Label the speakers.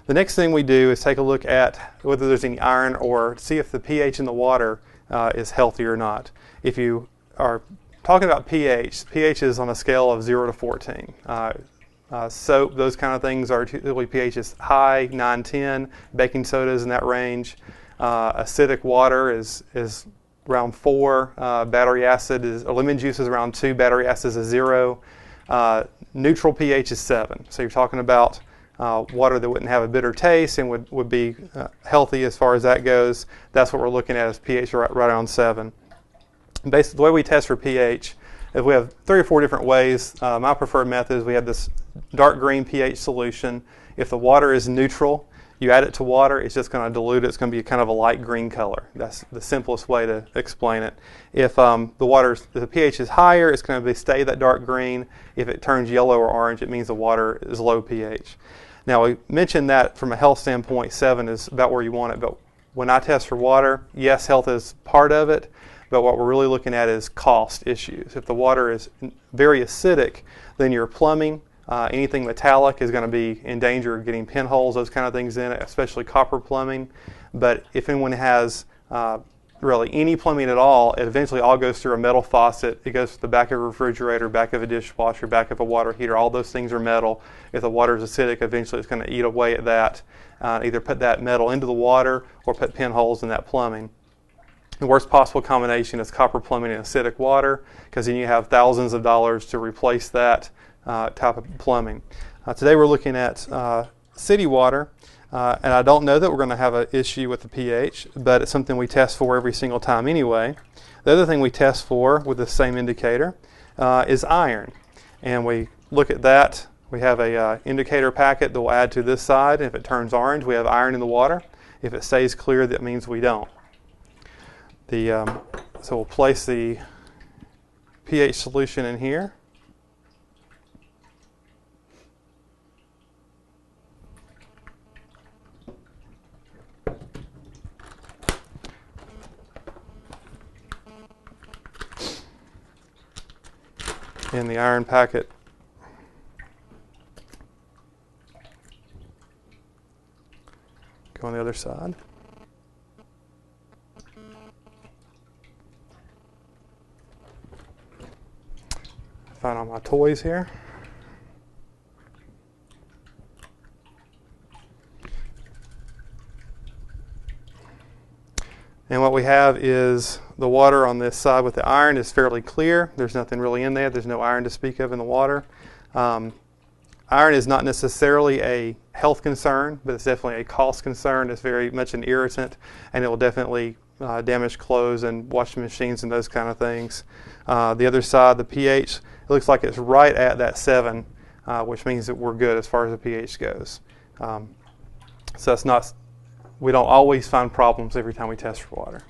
Speaker 1: The next thing we do is take a look at whether there's any iron or see if the pH in the water is healthy or not. If you are talking about pH, pH is on a scale of 0 to 14. Soap, those kind of things are typically pH is high, 9, 10. Baking soda is in that range. Acidic water is around 4. Battery acid or lemon juice is around 2. Battery acid is 0. Neutral pH is 7. So you're talking about water that wouldn't have a bitter taste and would be healthy as far as that goes. That's what we're looking at is pH right around 7. Basically, the way we test for pH is we have 3 or 4 different ways. My preferred method is we have this dark green pH solution. If the water is neutral, you add it to water, it's just going to dilute it. It's going to be kind of a light green color. That's the simplest way to explain it. If the pH is higher, it's going to stay that dark green. If it turns yellow or orange, it means the water is low pH. Now, we mentioned that from a health standpoint, 7 is about where you want it. But when I test for water, yes, health is part of it. But what we're really looking at is cost issues. If the water is very acidic, then your plumbing, anything metallic is going to be in danger of getting pinholes, those kind of things in it, especially copper plumbing. But if anyone has really any plumbing at all, it eventually all goes through a metal faucet. It goes to the back of a refrigerator, back of a dishwasher, back of a water heater. All those things are metal. If the water is acidic, eventually it's going to eat away at that. Either put that metal into the water or put pinholes in that plumbing. The worst possible combination is copper plumbing and acidic water, because then you have thousands of dollars to replace that type of plumbing. Today we're looking at city water, and I don't know that we're going to have an issue with the pH, but it's something we test for every single time anyway. The other thing we test for with the same indicator is iron, and we look at that. We have a indicator packet that we'll add to this side. If it turns orange, we have iron in the water. If it stays clear, that means we don't. So we'll place the pH solution in here. And the iron packet go on the other side. Find all my toys here. And what we have is the water on this side with the iron is fairly clear. There's nothing really in there. There's no iron to speak of in the water. Iron is not necessarily a health concern, but it's definitely a cost concern. It's very much an irritant, and it will definitely damage clothes and washing machines and those kind of things. The other side, the pH, it looks like it's right at that 7, which means that we're good as far as the pH goes. So it's not, we don't always find problems every time we test for water.